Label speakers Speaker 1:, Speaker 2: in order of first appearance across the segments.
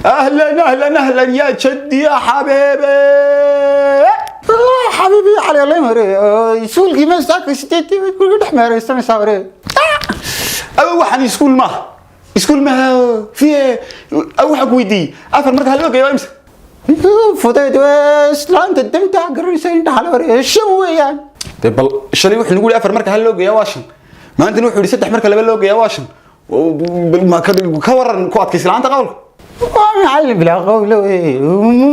Speaker 1: اهلا اهلا اهلا يا جدي يا حبيبي.
Speaker 2: حبيبي علي الله يمري سولكي ما ساك ستيتي كل دحمر استنى صوري
Speaker 1: waxaan iskuul ma fi waxa ku weydiiyay afar marka hal ogeeyo imsa
Speaker 2: فضيت اسلام تدمت قريسين حلوري شو ويان
Speaker 1: bal shalay wuxuu nagu afar marka hal ogeeyo waashan maanta wuxuu yiri saddex marka laba ogeeyo waashan ma ka waran ku adkayslaanta qowlka
Speaker 2: معلم بلا قول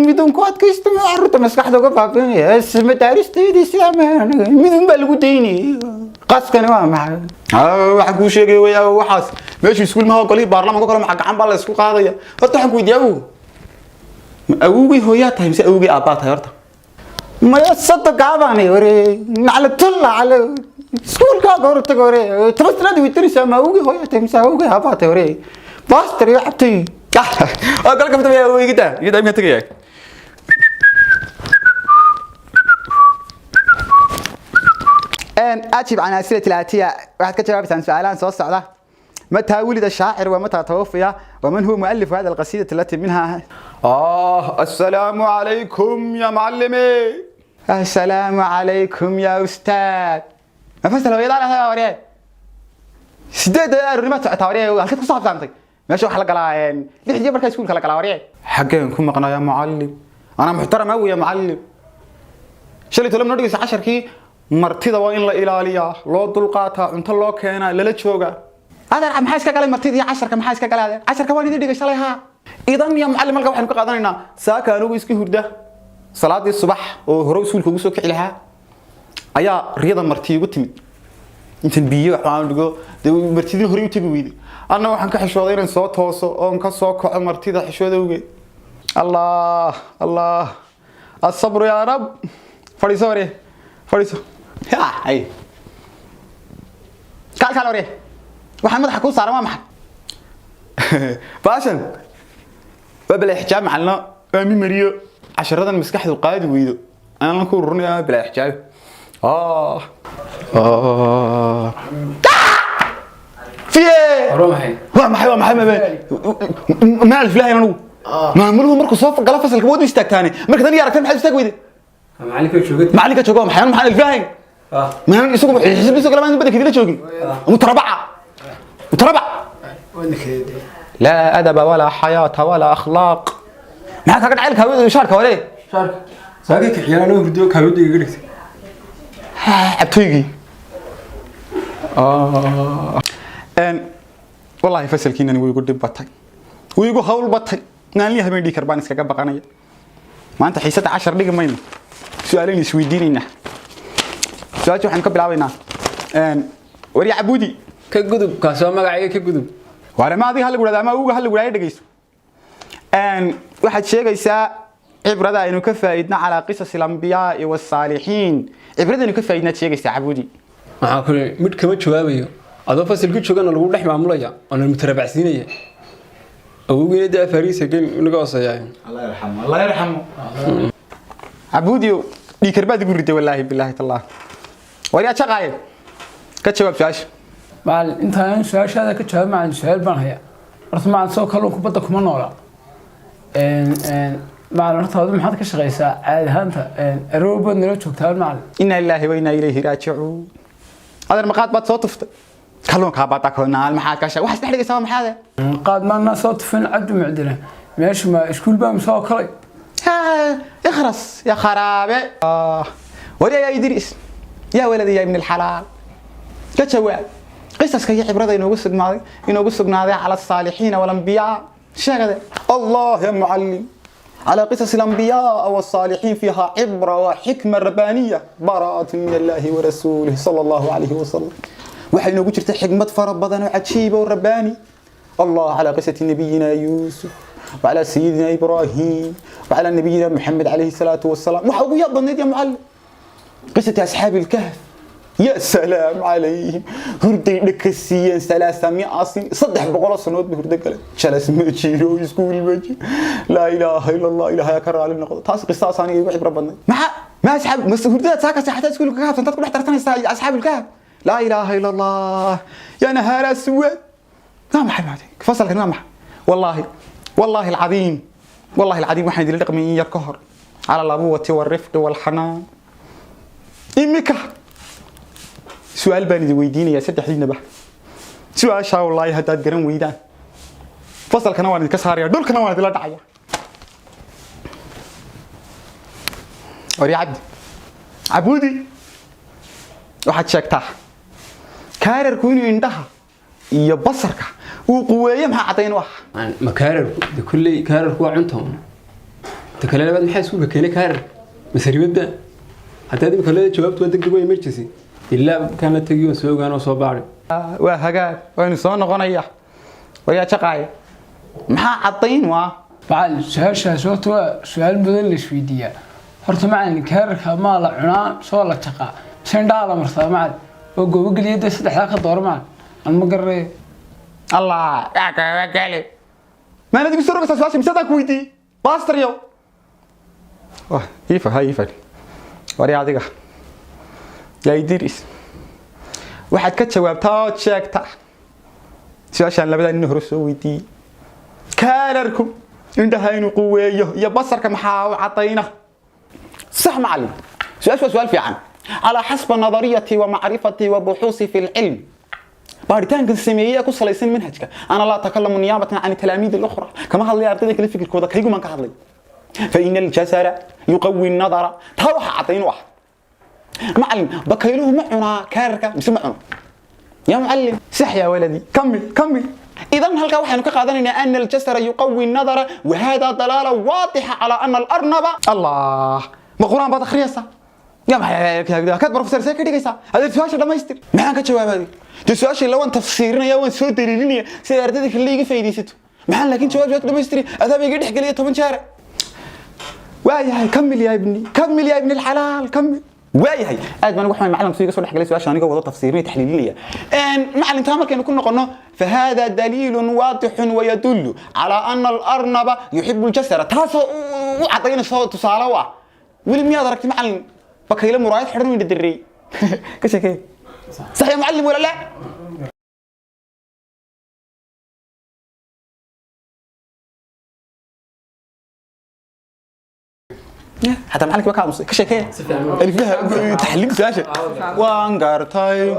Speaker 2: بدون كواد كيستمع عرض مسكحته وقفافين اسم دارستي دي سلامان بدون بالقديني قاس كان ما
Speaker 1: waxa ku sheegay waxaas meeshii iskuul ma qolay baarlamaanka kale ma gacan baa la isku qaadaya horta waxaan ku weydiiyay awowgii hooyaa tahay mise awowgii aabaa tahay horta
Speaker 2: ما يصدق عباني وري على طلع على سكول كا قرت قري تبص دي وتري سما اوغي هويا تمسا اوغي هابات وري باستر يا حتي
Speaker 1: قال لك يا awowgii taa ida ma tagay
Speaker 2: ان اجيب عن اسئله الاتيه واحد كتب عن سؤالان سو سocda متى ولد الشاعر ومتى توفي ومن هو مؤلف هذه القصيده التي منها
Speaker 1: السلام عليكم يا معلمي.
Speaker 2: السلام عليكم يا استاذ ما فسر ويلا على وري سيدة الرمات تعوري halka ku saabsantay meesha wax la galaan lixdii markay iskuulka la galaa wariyay
Speaker 1: xageen ku maqnaa ya macallim ana muxtaram aw ya macallim shalay tolo noo dhigay 10kii martida waa in la ilaaliyaa loo dulqaataa cunto loo keenaa lala jooga
Speaker 2: adeer maxay iska galay martidii 10ka maxay iska galay 10ka waan idin dhigay shalay ha idan ya macallim halka waxaan ka qaadanaynaa saaka anigu iska hurda salaadii subax oo hore iskuulka ugu soo kici lahaa ayaa riyada marti igu timid intan biyo waxaan dhigo martidii hore u tagi weeyday anna waxaan ka xishooday inaan soo tooso oo ka soo kaco martida xishoodowgeed allah allah الصبر يا رب فريسوري فريسو هاي كال وري waxaan madaxa ku saaran waa maxay
Speaker 1: baashan babal ixjaab macalna aami mariyo عشرة مسكحة وقاعد ويدو أنا نكون رني بلا حجاب في
Speaker 3: روحي
Speaker 1: ومحي ما ألف لا ينو ما ملهم مركو صوف قلا فصل كبود يستك تاني مركو ثاني يعرف كم حد يستك ويدي
Speaker 3: معلك شوقت
Speaker 1: معلك شوقت محيان محل الفاهم ما يسوق يحسب يسوق لما بدك كذا شوقي متربع لا أدب ولا حياة ولا أخلاق معك قاعد عليك هاوي شارك ولا
Speaker 3: شارك ساقيك حيانا وردوك هاودي يقولك
Speaker 1: عبتيجي ان والله فصل كينن ويقول دب بطي ويقول هول بطي نان لي habeen dhikar baan iskaga baqanaya maanta xiisada 10 dhig mayno su'aalayn isweydiinayna su'aasha waxaan ka bilaabaynaa wari abudi
Speaker 3: ka gudub ka soo magacayga ka gudub
Speaker 1: wara ma adiga hal gurada ama uga hal gurada dhageyso waxaad sheegaysaa cibrada inuu ka faa'iidna ala qisas al-anbiyaa wa as-saalihiin cibrada inuu ka faa'iidna sheegaysaa abudi
Speaker 3: waxa kale mid kama jawaabayo adoo fasalku joogana lagu dhex maamulaya oo mutarabacsiinaya awgeena daa fariisa game inaga wasayay
Speaker 1: الله يرحمه عبوديو ديكر بعد قريته والله بالله الله وريا شقايل كجواب سؤال
Speaker 4: بال انت سؤال ka jawaab macaan su'aal baan haya horta macaan soo kale ku badda kuma noola macaan horta wada maxaad ka shaqeysaa caadi ahaanta aroobad nala joogtaa macaan
Speaker 1: inna lillahi wa inna ilayhi raaji'uun hadar maqaad baad soo tuftay kalluunka baad takoonaa maxaa ka shaqay wax isdhexdhigaysaa maxaa
Speaker 4: qaad maana soo tufin cabdu mucdina meesha ma iskuul baa soo kalay
Speaker 1: اخرس يا خرابه وريا يا ادريس يا ولدي يا ابن الحلال كجواب قصصك هي عبرده inoogu sugnaaday على الصالحين والانبياء شغله الله يا معلم على قصص الانبياء والصالحين فيها عبره وحكمه ربانيه براءه من الله ورسوله صلى الله عليه وسلم waxay inoogu jirtay xigmad fara badan oo cajiib oo rabbaani الله على قصه نبينا يوسف وعلى سيدنا إبراهيم وعلى نبينا محمد عليه الصلاة والسلام وحبوا يضنيد يا معلم قصة أصحاب الكهف يا سلام عليهم هردي لكسيين 300 سنة صدح بقول الصنوات بهردك جلس مجيرو يسكول مجي لا إله إلا الله إله يكرر على النقطة تاس قصة ثانية يوحي ربنا ما أصحاب بس هردات ساكت حتى تسكول الكهف أنت تقول احترتني أصحاب الكهف لا إله إلا الله يا نهار أسود ما محل فصل كلام والله والله العظيم والله العظيم waxaan idin dhaqmay yar ka hor على الأبوة والرفق والحنان إمك سؤال باني ويديني يا ست حدينا بح سؤال شاء الله هداد قرن ويدان فصل كنوان كساريا دول كنوان لا داعي وري عبد عبودي waxaad sheegtaa kaararku inuu indhaha iyo basarka uu quweeyo maxaa cadayn wax
Speaker 3: ma kaararku de kulli kaararku waa cunto takale labaad maxay isku keenay kaarar masaribada haddii aad kale jawaabtu waa degdeg emergency ilaa kana tagiyo soo ogaan oo soo baaray
Speaker 1: waa hagaag waan soo noqonaya waya shaqaay maxaa cadayn waa
Speaker 4: بعد سؤال سوتوا سؤال بدل السويدية horta macalin kaararka ma la cunaa soo la taqa sandala martaa macalin oo gobogleeyada saddexda ka doormaan aan ma garay
Speaker 1: الله قال ما ندي بسرعة بس أساسا مسدا كويتي باستريو واه يفا وري عاديك يا إدريس واحد كتشواب تاو تشيك تا شو عشان لبدا إنه رسويتي كالركم عندها إنه قوية يا بصرك محاو عطينا صح معلم سؤال في عن على حسب نظريتي ومعرفتي وبحوثي في العلم بارتانك السمية كسليسين منهجك أنا لا أتكلم نيابة عن التلاميذ الأخرى كما هل يعطيك كل فكر كذا كيجو من كهذي فإن الجسر يقوي النظر تروح عطين واحد معلم بكيلوه معنا كاركة بسمعنا يا معلم صح يا ولدي كمل إذا هل كواحد كقادنا أن الجسر يقوي النظر وهذا دلالة واضحة على أن الأرنب الله ما قرآن بتخريصة يا ما كاتب بروفيسور ساكري كيسا هذا السؤال ما يستر ما عنك جواب هذه السؤال لو أنت تفسيرنا يا وين سود دليلية سيردك اللي يجي في ديسته ما لكن جواب ما يستري هذا بيجي يحكي لي 8 شهر واي كمل يا ابن الحلال كمل واي هاي أدمن وحنا معلم سويق صلح جلس عشان يجوا وضع تفسيري تحليلية إن معلم تامر كانوا كنا قلنا فهذا دليل واضح ويدل على أن الأرنب يحب الجسر تاسو وعطينا صوت صالوا ولم يدرك معلم بكيله مرايد حرم من الدري كشكي صح يا معلم ولا لا حتى معلك بكا مصي كشكي اللي فيها تحليل ساشة وانقرتي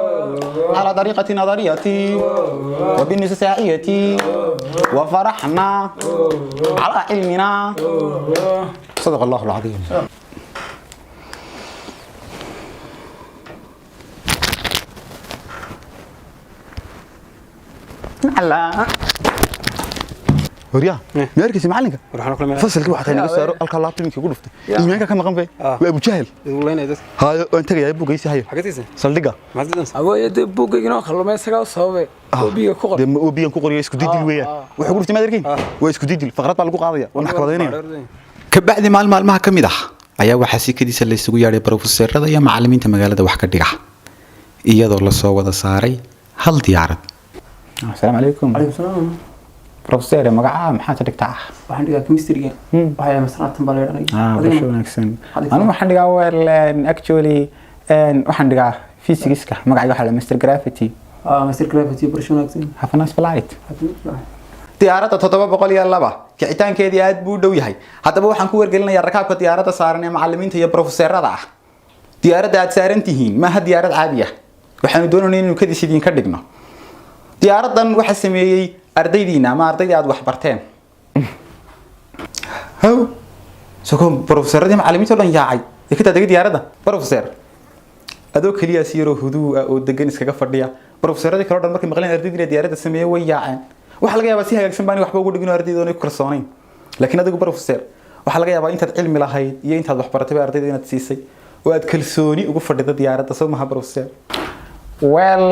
Speaker 1: على طريقة نظريتي وبالنسائيتي وفرحنا على علمنا صدق الله العظيم لا وريا ميركي معلنك فصل كي waxaa naga saaro alka laabtiinka ku dhuftay iimaanka ka maqan bay waa Abu Jahal haayo inta ay buugaysi hayo saldhiga
Speaker 4: awooyada buugayna kalluumaysaga sababay oobiga ku qor
Speaker 1: oobiga ku qoriyo isku didil weeyaan wuxuu ku dhintay madarkiin waa isku didil faqrad baa lagu qaadaya waa maxkamadeynaya ka bacdi maalmaha kamid ah ayaa waxa si kadiisa la isugu yeeray professorada iyo macallimiinta magaalada wax ka dhiga iyadoo la soo wada saaray hal diyaarad السلام عليكم.
Speaker 4: عليكم السلام.
Speaker 1: بروفيسور مقعة محل تدكتاه.
Speaker 4: waxaan dhigaa chemistry-ga. waxay masraatan baa leedahay.
Speaker 1: Basho wanaagsan. Anu waxaan dhigaa actually waxaan dhigaa physics-ka magacayga waxa la Mr Gravity.
Speaker 4: Mr Gravity basho wanaagsan.
Speaker 1: Have a nice flight. diyaaradda 702 kicitaankeedii aad buu dhow yahay. Haddaba waxaan ku wargelinayaa rakaabka diyaaradda saaran ee macallimiinta iyo professorada ah. Diyaaradda aad saaran tihiin ma aha diyaarad caadi ah. Waxaanu doonaynaa inuu kadis idin ka dhigno. diyaaraddan waxa sameeyay ardaydiina ama ardaydii aad wax barteen haw soo professorada macallimiinta dhan yaacay ka tagay diyaaradda professor adoo kaliya siiro huduu oo degan iskaga fadhiya professorada kale dhan markay maqleen ardaydiina diyaaradda sameeyay way yaaceen waxa laga yaabaa si hagaagsan baan waxba ugu dhigno ardaydoona ku kalsoonayn laakiin adigu professor waxa laga yaabaa intaad cilmi lahayd iyo intaad wax baratay ardaydiina aad siisay oo aad kalsooni ugu fadhida diyaaradda soo maha professor well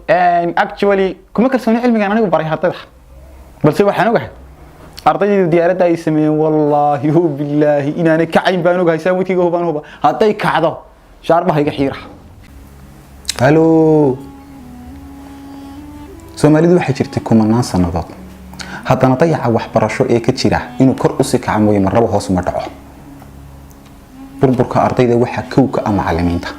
Speaker 1: and actually kuma kalsooni cilmigan anigu baray hadda balse waxaan ogahay ardayda diyaaradda ay sameeyeen wallahi hu billahi inaana kacayn baan ogahay saamidkiga hubaan huba haday kacdo shaarbaha iga xiira halo Soomaalidu waxay jirtay kumanaan sanadood haddana dayaca waxbarasho ee ka jira inuu kor u sii kaco mooyee marraba hoos uma dhaco burburka ardayda waxa kowka ama macallimiinta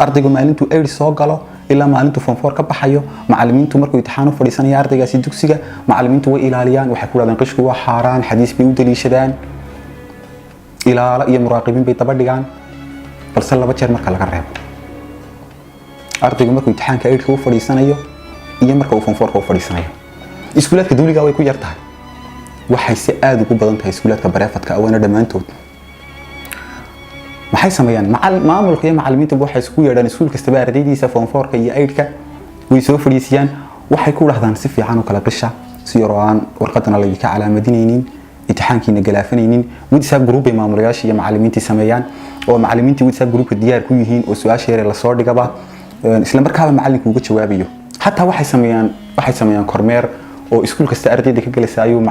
Speaker 1: ardaygu maalintu eed soo galo
Speaker 2: ilaa maalintu form 4 ka baxayo macallimiintu markuu imtixaan u fadhiisanaya ardaygaasi dugsiga macallimiintu way ilaaliyaan waxay ku raadaan qishku waa xaaraan xadiis bay u daliishadaan ilaala iyo muraaqibiin bay daba dhigaan balse laba jeer marka laga reebo ardaygu markuu imtixaanka eedka u fadhiisanayo iyo marka uu form 4 u fadhiisanayo iskuulaadka dawliga way ku yar tahay waxay si aad ugu badan tahay iskuulaadka bareefadka awana dhamaantood maxay sameeyaan maamulka iyo macallimiinta waxay isku yeedhaan iskuul kasta ardaydiisa form 4 iyo 8ka way soo fadhiisiyaan waxay ku dhahdaan si fiican oo kala qisha si yar oo aan warqadana la idinka calaamadinaynin imtixaankiina galaafanaynin WhatsApp group ay maamulayaasha iyo macallimiinta sameeyaan oo macallimiinta WhatsApp groupka diyaar ku yihiin oo su'aasha yar la soo dhigaba isla markaaba macallinku uga jawaabayo hatta waxay sameeyaan kormeer oo iskuul kasta ardayda ka galaysa ayuu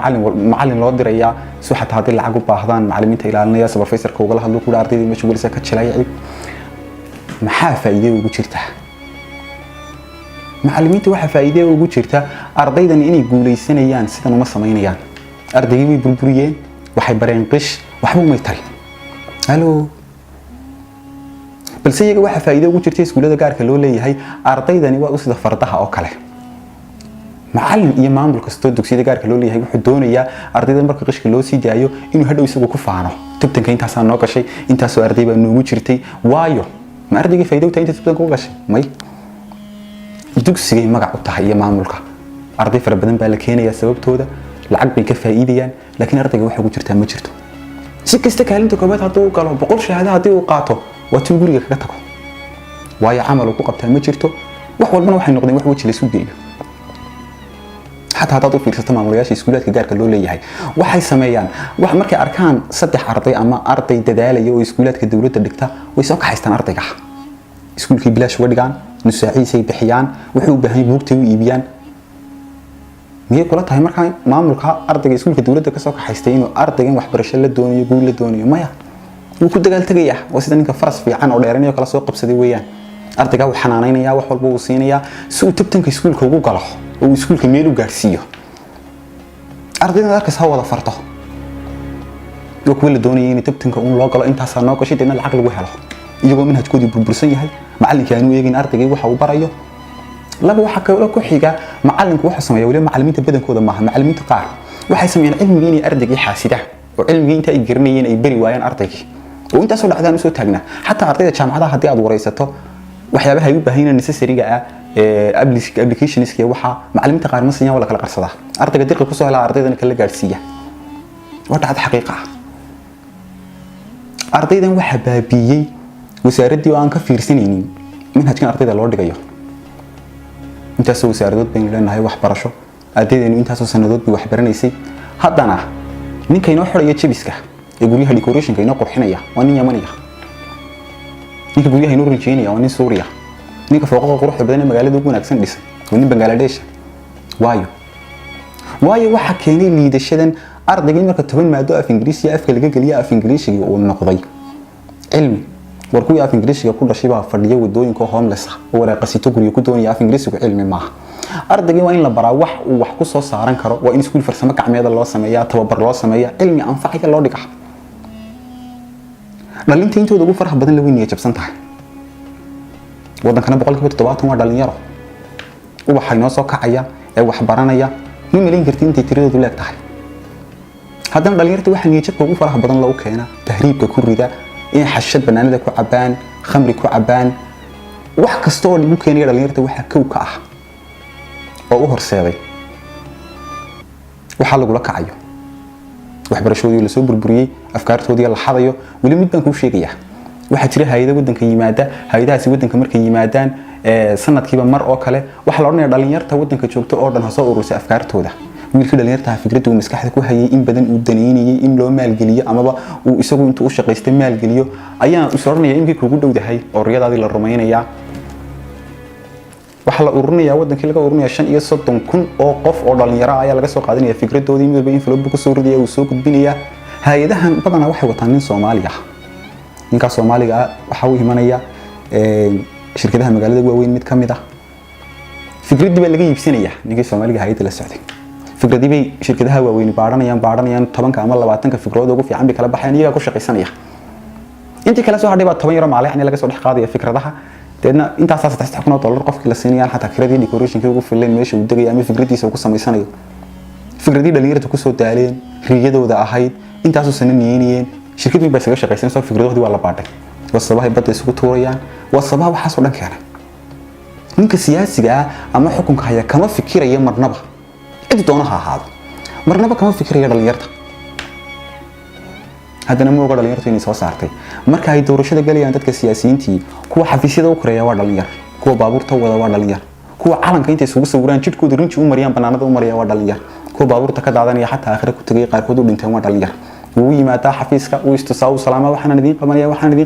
Speaker 2: macallin loo dirayaa soo xataa hadii lacag u baahdaan macallimiinta ilaalinaya supervisorka uga la hadlo ku ardayda meesha galisa ka jilayay maxaa faa'iido ugu jirta macallimiinta waxa faa'iido ugu jirta ardaydan inay guuleysanayaan sidan uma sameynayaan ardaygii way burburiyeen waxay bareen qish waxba uma tarin halo balse iyaga waxa faa'iido ugu jirta iskuulada gaarka loo leeyahay ardaydani waa u sida fardaha oo kale macallin iyo maamul kastoo dugsiyada gaarka loo leeyahay wuxuu doonayaa ardayda marka qishka loo sii daayo inuu hadhow isagu ku faano tabtanka intaas noo gashay intaas oo arday baa noogu jirtay waayo ma ardayga faa'iido u tahay inta tabtanka u gashay may dugsiga magac u tahay iyo maamulka arday fara badan baa la keenayaa sababtooda lacag bay ka faa'iidayaan laakiin ardayga waxa ugu jirta ma jirto si kasta kaalinta koobaad hadduu u galo 100 shahaado haddii uu qaato waa tii guriga kaga tago waayo camal uu ku qabtaa ma jirto wax walbana waxay noqdeen wax waji la isu geeyo حتى هذا في السيستم عمليات اسكولات كجار كلو ليه هاي waxay sameeyaan wax markay arkaan saddex arday ama arday dadaalaya oo iskuulaadka dawladda dhigta way soo kaxaystaan ardayga iskuulkii bilaash uga dhigaan nusaaciisay bixiyaan wuxuu u baahan buugta u iibiyaan miyay kula tahay markaa maamulka ardayga iskuulka dawladda ka soo kaxaystay inuu ardaygan waxbarasho la doonayo guul la doonayo maya wuu ku dagaal tagayaa oo sida ninka faras fiican oo dheeranayo kala soo qabsaday weeyaan ardayga wuu xanaanaynaya wax walba uu siinayaa si uu tabtanka iskuulka ugu galo oo iskuulka meel u gaarsiiyo ardayda arkaas ha wada farto oo kuwa la doonayay in tabtanka uu loo galo intaas noo gashay deena lacag lagu helo iyagoo manhajkoodii burbursan yahay macallinka aanu eegin ardayga waxa uu barayo laba waxa kale ku xiga macallinku waxa sameeyaa wali macallimiinta badankooda maaha macallimiinta qaar waxay sameeyaan cilmiga inay ardayga xaasida oo cilmiga inta ay garanayeen ay bari waayaan ardayga oo intaas oo dhacdaan soo taagna hatta ardayda jaamacadaha hadii aad wareysato waxyaabaha ay u baahan yihiin necessary-ga applications waxa macallimiinta qaar ma siiyaan wala kala qarsada ardayga dirqi ku soo helaa ardaydan kala gaarsiiya waxa xaqiiqa ardaydan waxa baabiyay wasaaradii oo aan ka fiirsanaynin manhajkan ardayda loo dhigayo intaas oo wasaaradood baan leenahay waxbarasho ardaydeenu intaas oo sanadood bay wax baranaysay haddana ninka inoo xoraya jabiska ee guryaha decoration-ka inoo qurxinaya waa nin Yamaniga ninka guryaha inoo rinjiinaya waa nin Suuriya ninka fooqaqa quruxda badan ee magaalada ugu wanaagsan dhisay waa nin Bangladesh waayo waxa keenay liidashadan ardayga marka 10 maado af Ingiriisi afka laga galiyo af Ingiriisiga oo noqday cilmi warkuwi af Ingiriisiga ku dhashay baa fadhiyo wadooyinka homeless oo waraaqasito guriga ku doonaya af Ingiriisiga cilmi maaha ardayga waa in la baraa wax uu wax ku soo saaran karo waa in iskuul farsamo gacmeed loo sameeyaa tababar loo sameeyaa cilmi anfacaya loo dhigaa dhalinta intooda ugu faraha badan la weyn jabsan tahay wadankana 70% waa dhalinyaro waxa inoo soo kacaya ee wax baranaya nin milin karti intii tiradoodu leeg tahay haddana dhalinyarta waxa niyadjabka ugu faraha badan loo keena tahriibka ku rida in xashad banaanada ku cabaan khamri ku cabaan wax kasta oo lagu keenay dhalinyarta waxa kow ka ah oo u horseeday waxa lagu la kacayo waxbarashadoodii la soo burburiyay afkaartoodii la xadayo wali mid baan ku sheegayaa waxa jira hay'ado wadanka yimaada hay'adahaasi wadanka markay yimaadaan sanadkiiba mar oo kale waxa la oranayaa dhalinyarta wadanka joogto oo dhan ha soo urursay afkaartooda wiilkii dhalinyarta fikraddu maskaxda ku hayay in badan uu daneynayay in loo maalgeliyo amaba uu isagu intuu u shaqaystay maalgeliyo ayaa u soornaya in kugu dhowdahay oo riyadaadii la rumeynaya waxa la ururinayaa wadankii laga ururinayaa 35,000 oo qof oo dhalinyaro ayaa laga soo qaadanaya fikradoodii midba in flop ku soo ridaya uu soo gudbinaya hay'adahan badanaa waxay wataan nin Soomaali ah ninka Soomaaliga waxa uu imanaya shirkadaha magaalada waaweyn mid kamid ah fikradii baa laga iibsanaya ninkii Soomaaliga hay'adda la socday fikradii bay shirkadaha waaweyn baaranayaan 10 ama 20 fikradood ugu fiican bay kala baxayaan iyaga ku shaqaysanaya intii kala soo hadhay baa 10 yar maalin laga soo dhex qaadaya fikradaha deedna intaas $3,000 qofkii la siinayaan xataa kiradii decoration-kii ugu fileen meesha uu degay ama fikradiisa uu ku samaysanayo fikradii dhalinyarada ku soo daaleen riyadooda ahayd intaas oo sanadiyeen shirkadu bay isaga shaqaysanaysaa fikradoodii waa la baadhay wasabahay badda isugu tuurayaan wasabaha waxa soo dhan keenay ninka siyaasiga ama xukunka haya kama fikiraya marnaba cid doonaha ahaado marnaba kama fikiraya dhalinyarta haddana ma oga dhalinyartu inay soo saartay marka ay doorashada galayaan dadka siyaasiyiintii kuwa xafiisyada u koreeya waa dhalinyar kuwa baabuurta wada waa dhalinyar kuwa calanka inta isugu sawiraan jidkooda rinji u mariyaan banaanada u mariyaan waa dhalinyar kuwa baabuurta ka daadanaya xataa aakhira ku tagay qaarkood u dhinteen waa dhalinyar wuu yimaadaa xafiiska uu istisaau salaama waxaan idin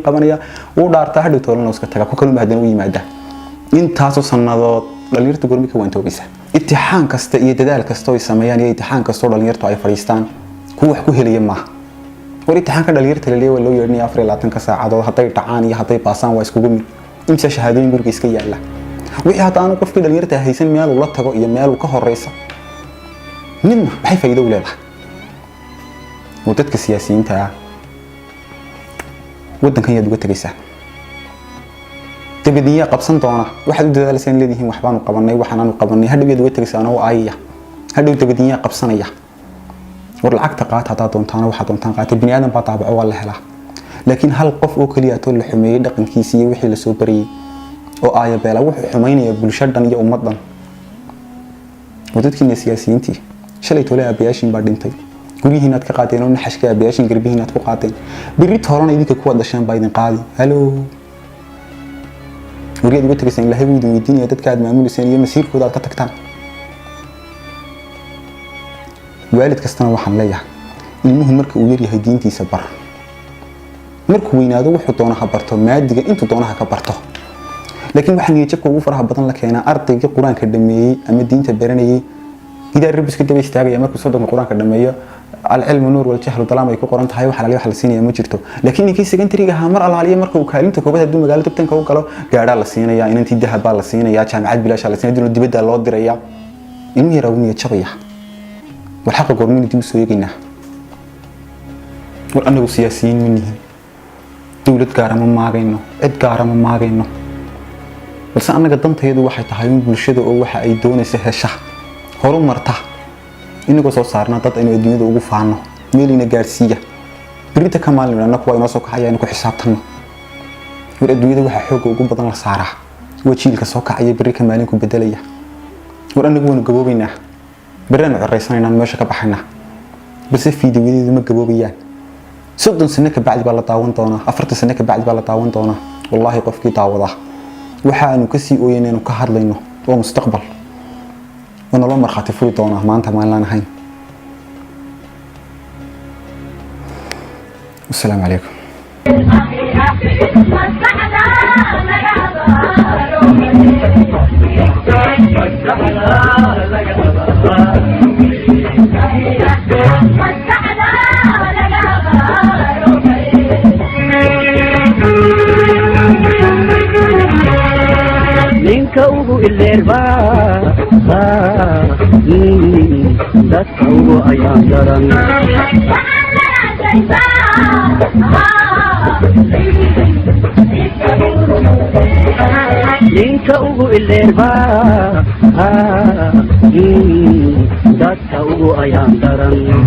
Speaker 2: qabanaya uu dhaartaa hadhow toolan iska taga ku kaluma haddana u yimaada intaas oo sanadood dhalinyarta gormi ka waantoobaysa imtixaan kasta iyo dadaal kasta oo ay sameeyaan iyo imtixaan kasta oo dhalinyartu ay fadhiistaan kuwa wax ku helaya maaha war imtixaanka dhalinyarta la leeyahay loo yeedhnaya 24 saacadood hadday dhacaan iyo hadday baasaan waa iskugu mid imsa shahaadooyin guriga iska yaala wixii hadaan qofkii dhalinyarta haysan meel uu la tago iyo meel uu ka horeysa ninna maxay faa'iido u leedahay wadadka siyaasiyiinta ah wadankan yaad uga tagaysaa dabadiya qabsan doona waxaad u dadaalaysaa leedihiin waxbaanu qabanay waxaanu qabanay hadhow yaad uga tagaysaa oo ayya hadhow dabadiya qabsanaya war lacagta qaata hadaa doontaan waxa doontaan qaata bini aadan baa taabaco waa la helaa laakiin hal qof oo kaliya too la xumeeyay dhaqankiisa iyo wixii la soo bariyay oo aaya beela wuxuu xumeynaya bulshadan iyo ummadan wadadkii siyaasiyiintii shalay toole abayaashin baa dhintay gurihiinaad ka qaadeen oo naxashka abayaashin garbihiinaad ku qaadeen biri toolana idinka ku wadasheen baa idin qaadi halo wariyaad uga tagaysaan ilaahay wuu idin weydiinaya dadka aad maamuliseen iyo masiirkooda aad ka tagtaan waalid kastana waxaan leeyahay ilmuhu marka uu yar yahay diintiisa bar markuu weynaado wuxuu doonaha barto maadiga intuu doonaha ka barto laakiin waxaan niyadjabka ugu faraha badan la keenaa ardayga quraanka dhameeyay ama diinta baranayay idaa rabbiska daba istaagaya markuu soo dhameeyo quraanka dhameeyo العلم نور والجهل ظلام ay ku qoran tahay waxa la siinaya ma jirto laakiin ninkii secondary-ga ha mar alaaliye marka uu kaalinta koobada dib magaalada tabtanka uu galo gaadha la siinaya inantii dahab baa la siinaya jaamacad bilaash la siinaya dibadda loo diraya in yar oo niyad jabaya wal xaq gormini dib soo yeegina war anagu siyaasiyiin minnihi dawlad gaar ma maagayno cid gaar ma maagayno balse anaga danteedu waxay tahay in bulshada oo waxa ay doonayso hesha horumarta inagoo soo saarna dad inay adduunyada ugu faano meelina gaarsiiya birita ka maalina kuwa inoo soo kacaya in ku xisaabtano war adduunyada waxa xoog ugu badan la saaraa wajiilka soo kacaya biri ka maalin ku bedelaya war anagu waan gaboobaynaa birana ciraysanayna meesha ka baxayna balse fiidiyodeedu ma gaboobayaan 30 sano ka bacdi baa la daawan doonaa 40 sano ka bacdi baa la daawan doonaa wallahi qofkii daawada waxa aanu ka sii ooyeenayno ka hadlayno oo mustaqbal ونلو مرخاتي فوري دونا ما أنت ما لنا هين والسلام عليكم
Speaker 5: كوبو الليربا دكوبو أيام درن كوبو الليربا دكوبو أيام درن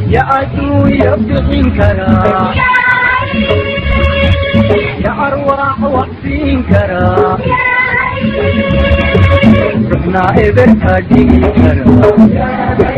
Speaker 5: يا عدو يبدحين كرا يا أرواح وحسين كرا رحنا إبر تاجين كرا